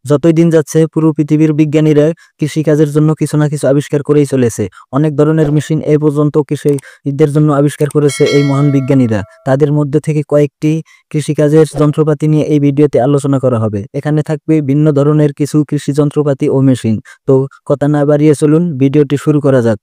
যতই দিন যাচ্ছে পুরো পৃথিবীর বিজ্ঞানীরা কৃষিকাজের জন্য কিছু না কিছু আবিষ্কার করেই চলেছে। অনেক ধরনের মেশিন এই পর্যন্ত কৃষিদের জন্য আবিষ্কার করেছে এই মহান বিজ্ঞানীরা। তাদের মধ্যে থেকে কয়েকটি কৃষিকাজের যন্ত্রপাতি নিয়ে এই ভিডিওতে আলোচনা করা হবে। এখানে থাকবে ভিন্ন ধরনের কিছু কৃষি যন্ত্রপাতি ও মেশিন। তো কথা না বাড়িয়ে চলুন ভিডিওটি শুরু করা যাক।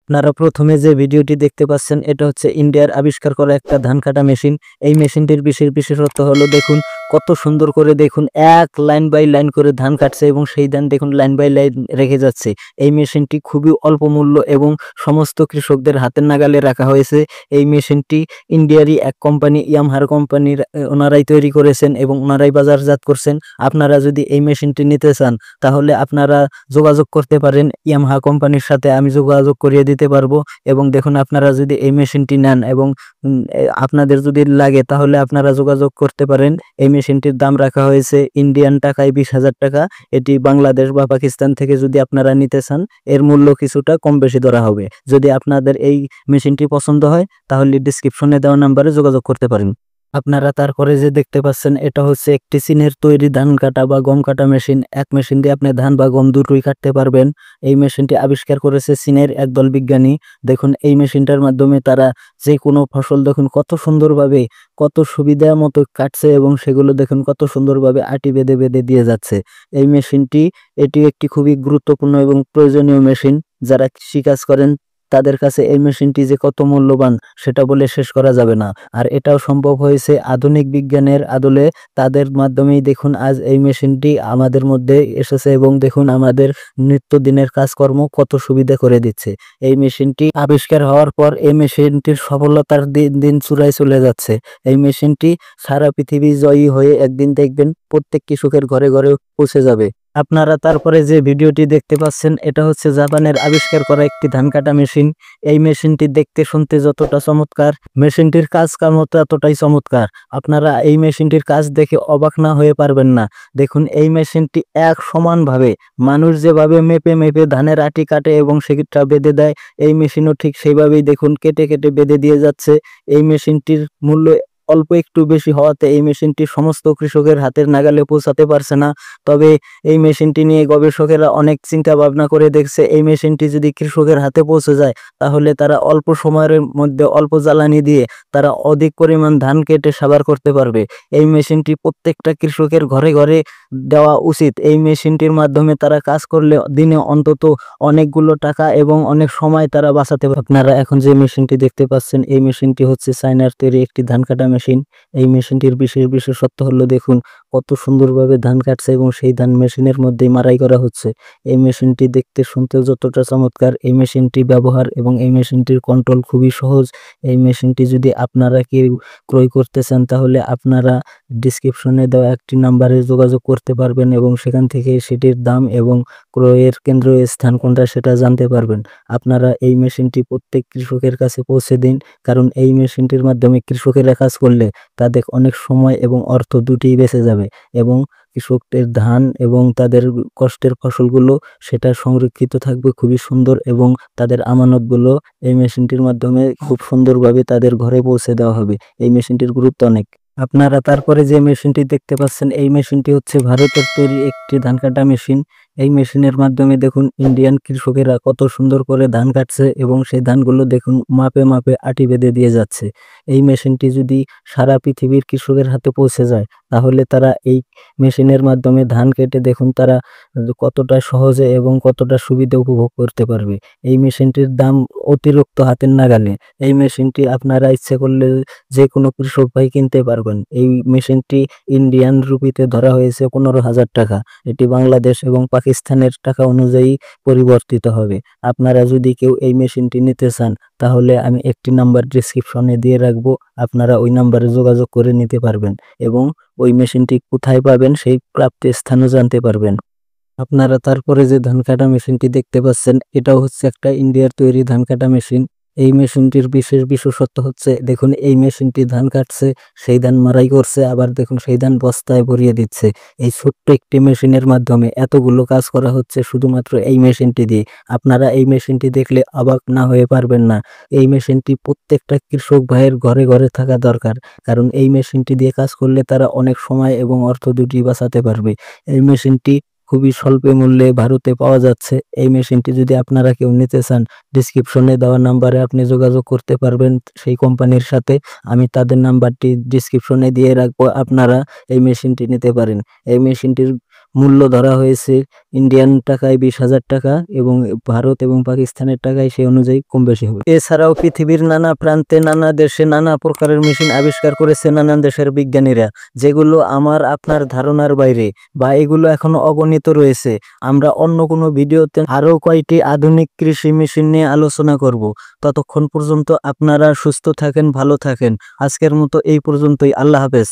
আপনারা প্রথমে যে ভিডিওটি দেখতে পাচ্ছেন এটা হচ্ছে ইন্ডিয়ার আবিষ্কার করা একটা ধান কাটা মেশিন। এই মেশিনটির বিশেষত্ব হলো দেখুন কত সুন্দর করে দেখুন এক লাইন বাই লাইন করে ধান কাটছে এবং সেই ধান দেখুন লাইন বাই লাইন রেখে যাচ্ছে। এই মেশিনটি খুবই অল্প মূল্য এবং সমস্ত কৃষকদের হাতের নাগালে রাখা হয়েছে। এই মেশিনটি ইন্ডিয়ারই এক কোম্পানি ইয়ামাহা কোম্পানির ওনারাই তৈরি করেছেন এবং ওনারাই বাজারজাত করছেন। আপনারা যদি এই মেশিনটি নিতে চান তাহলে আপনারা যোগাযোগ করতে পারেন ইয়ামাহা কোম্পানির সাথে, আমি যোগাযোগ করিয়ে দিতে পারবো। এবং দেখুন আপনারা যদি এই মেশিনটি নেন এবং আপনাদের যদি লাগে তাহলে আপনারা যোগাযোগ করতে পারেন। এই মেশিনটির দাম রাখা হয়েছে ইন্ডিয়ান টাকায় 20,000 টাকা। এটি বাংলাদেশ বা পাকিস্তান থেকে যদি আপনারা নিতে চান এর মূল্য কিছুটা কম বেশি ধরা হবে। যদি আপনাদের এই মেশিনটি পছন্দ হয় তাহলে ডিসক্রিপশনে দেওয়া নাম্বারে যোগাযোগ করতে পারেন। আপনারা তারপরে যে দেখতে পাচ্ছেন এটা হচ্ছে একটি চীনের তৈরি ধান কাটা বা গম কাটা মেশিন। এক মেশিন দিয়ে আপনি ধান বা গম দুটোই কাটতে পারবেন। এই মেশিনটি আবিষ্কার করেছে চীনের একদল বিজ্ঞানী। দেখুন এই মেশিনটার মাধ্যমে তারা যে কোনো ফসল দেখুন কত সুন্দরভাবে কত সুবিধা মতো কাটছে এবং সেগুলো দেখুন কত সুন্দরভাবে আটি বেঁধে বেঁধে দিয়ে যাচ্ছে। এই মেশিনটি এটি একটি খুবই গুরুত্বপূর্ণ এবং প্রয়োজনীয় মেশিন। যারা কৃষিকাজ করেন তাদের কাছে এই মেশিনটি যে কত মূল্যবান সেটা বলে শেষ করা যাবে না। আর এটাও সম্ভব হয়েছে আধুনিক বিজ্ঞানের আদলে। তাদের মাধ্যমেই দেখুন আজ এই মেশিনটি আমাদের মধ্যে এসেছে এবং দেখুন আমাদের নিত্যদিনের কাজকর্ম কত সুবিধা করে দিচ্ছে। এই মেশিনটি আবিষ্কার হওয়ার পর এই মেশিনটির সফলতার দিন দিন চূড়ায় চলে যাচ্ছে। এই মেশিনটি সারা পৃথিবী জয়ী হয়ে একদিন দেখবেন প্রত্যেক কৃষকের ঘরে ঘরে পৌঁছে যাবে। আপনারা তারপরে যে ভিডিওটি দেখতে পাচ্ছেন এটা হচ্ছে জাপানের আবিষ্কার করা একটি ধান কাটা মেশিন। এই মেশিনটি দেখতে শুনতে যতটা চমৎকার, মেশিনটির কাজ কামও ততটাই চমৎকার। আপনারা এই মেশিনটির কাজ দেখে অবাক না হয়ে পারবেন না। দেখুন এই মেশিনটি এক সমানভাবে মানুষ যেভাবে মেপে মেপে ধানের আটি কাটে এবং সেটা বেঁধে দেয়, এই মেশিনও ঠিক সেইভাবেই দেখুন কেটে কেটে বেঁধে দিয়ে যাচ্ছে। এই মেশিনটির মূল্য অল্প একটু বেশি হওয়াতে এই মেশিনটি সমস্ত কৃষকের হাতের নাগালে পৌঁছাতে পারছে না। তবে এই মেশিনটি নিয়ে গবেষকেরা অনেক চিন্তা ভাবনা করে দেখছে এই মেশিনটি যদি কৃষকের হাতে পৌঁছে যায় তাহলে তারা অল্প সময়ের মধ্যে অল্প জ্বালানি দিয়ে তারা অধিক পরিমাণ ধান কেটে সাবার করতে পারবে। এই মেশিনটি প্রত্যেকটা কৃষকের ঘরে ঘরে দেওয়া উচিত। এই মেশিনটির মাধ্যমে তারা কাজ করলে দিনে অন্তত অনেকগুলো টাকা এবং অনেক সময় তারা বাঁচাতে পারবে। আপনারা এখন যে মেশিনটি দেখতে পাচ্ছেন এই মেশিনটি হচ্ছে চায়নার তৈরি একটি ধান কাটা মেশিন। এই মেশিনটির বিশেষত্ব হলো দেখুন কত সুন্দরভাবে ধান কাটছে এবং সেই ধান মেশিনের মধ্যেই মাড়াই করা হচ্ছে। এই মেশিনটি দেখতে শুনতেও যতটা চমৎকার, এই মেশিনটি ব্যবহার এবং এই মেশিনটির কন্ট্রোল খুবই সহজ। এই মেশিনটি যদি আপনারা কেউ ক্রয় করতে চান তাহলে আপনারা ডিসক্রিপশনে দেওয়া একটি নাম্বারে যোগাযোগ করতে পারবেন এবং সেখান থেকে সেটির দাম এবং ক্রয়ের কেন্দ্র স্থান কোনটা সেটা জানতে পারবেন। আপনারা এই মেশিনটি প্রত্যেক কৃষকের কাছে পৌঁছে দিন, কারণ এই মেশিনটির মাধ্যমে কৃষকেরা কাজ করলে তাদের অনেক সময় এবং অর্থ দুটিই বেঁচে যাবে এবং কৃষকদের ধান এবং তাদের কষ্টের ফসলগুলো সেটা সংরক্ষিত থাকবে খুবই সুন্দর এবং তাদের আমানতগুলো এই মেশিনটির মাধ্যমে খুব সুন্দরভাবে তাদের ঘরে পৌঁছে দেওয়া হবে। এই মেশিনটির গুরুত্ব অনেক। আপনারা তারপরে যে মেশিনটি দেখতে পাচ্ছেন এই মেশিনটি হচ্ছে ভারতের তৈরি একটি ধান কাটা মেশিন। এই মেশিনের মাধ্যমে দেখুন ইন্ডিয়ান কৃষকেরা কত সুন্দর করে ধান কাটছে এবং সেই ধানগুলো দেখুন মাপে মাপে আটি বেঁধে দিয়ে যাচ্ছে। এই মেশিনটি যদি সারা পৃথিবীর কৃষকের হাতে পৌঁছে যায় তাহলে তারা এই মেশিনের মাধ্যমে ধান কেটে দেখুন তারা কতটা সহজে এবং কতটা সুবিধা উপভোগ করতে পারবে। এই মেশিনটির দাম অতিরিক্ত হাতের নাগালে। এই মেশিনটি আপনারা ইচ্ছে করলে যে কোনো কৃষক ভাই কিনতে পারবেন। এই মেশিনটি ইন্ডিয়ান রুপিতে ধরা হয়েছে 15,000 টাকা। এটি বাংলাদেশ এবং পাকিস্তানের টাকা অনুযায়ী পরিবর্তিত হবে। আপনারা যদি কেউ এই মেশিনটি নিতে চান তাহলে আমি একটি নাম্বার ডিসক্রিপশনে দিয়ে রাখবো, আপনারা ওই নাম্বারে যোগাযোগ করে নিতে পারবেন এবং ওই মেশিনটি কোথায় পাবেন সেই প্রাপ্ত স্থানও জানতে পারবেন। আপনারা তারপরে যে ধান কাটা মেশিনটি দেখতে পাচ্ছেন এটাও হচ্ছে একটা ইন্ডিয়ার তৈরি ধান কাটা মেশিন। এই মেশিনটির বিশেষ বিশেষত্ব হচ্ছে দেখুন এই মেশিনটি ধান কাটছে, সেই ধান মাড়াই করছে, আবার দেখুন সেই ধান বস্তায় ভরিয়ে দিচ্ছে। এই ছোট্ট একটি মেশিনের মাধ্যমে এতগুলো কাজ করা হচ্ছে শুধুমাত্র এই মেশিনটি দিয়ে। আপনারা এই মেশিনটি দেখলে অবাক না হয়ে পারবেন না। এই মেশিনটি প্রত্যেকটা কৃষক ভাইয়ের ঘরে ঘরে থাকা দরকার, কারণ এই মেশিনটি দিয়ে কাজ করলে তারা অনেক সময় এবং অর্থ দুটি বাঁচাতে পারবে। এই মেশিনটি খুবই স্বল্প মূল্যে ভারতে পাওয়া যাচ্ছে। এই মেশিনটি যদি আপনারা কেউ নিতে চান, ডিসক্রিপশনে দেওয়া নাম্বারে আপনি যোগাযোগ করতে পারবেন সেই কোম্পানির সাথে। আমি তাদের নাম্বারটি ডিসক্রিপশনে দিয়ে রাখবো, আপনারা এই মেশিনটি নিতে পারেন। এই মেশিনটির মূল্য ধরা হয়েছে ইন্ডিয়ান টাকায় 20,000 টাকা, এবং ভারত এবং পাকিস্তানের টাকায় সেই অনুযায়ী কম বেশি হবে। এছাড়াও পৃথিবীর নানা প্রান্তে নানা দেশে নানা প্রকারের মেশিন আবিষ্কার করেছে নানান দেশের বিজ্ঞানীরা, যেগুলো আমার আপনার ধারণার বাইরে, বা এগুলো এখনো অগণিত রয়েছে। আমরা অন্য কোনো ভিডিওতে আরো কয়টি আধুনিক কৃষি মেশিন নিয়ে আলোচনা করব। ততক্ষণ পর্যন্ত আপনারা সুস্থ থাকেন, ভালো থাকেন। আজকের মতো এই পর্যন্তই। আল্লাহ হাফেজ।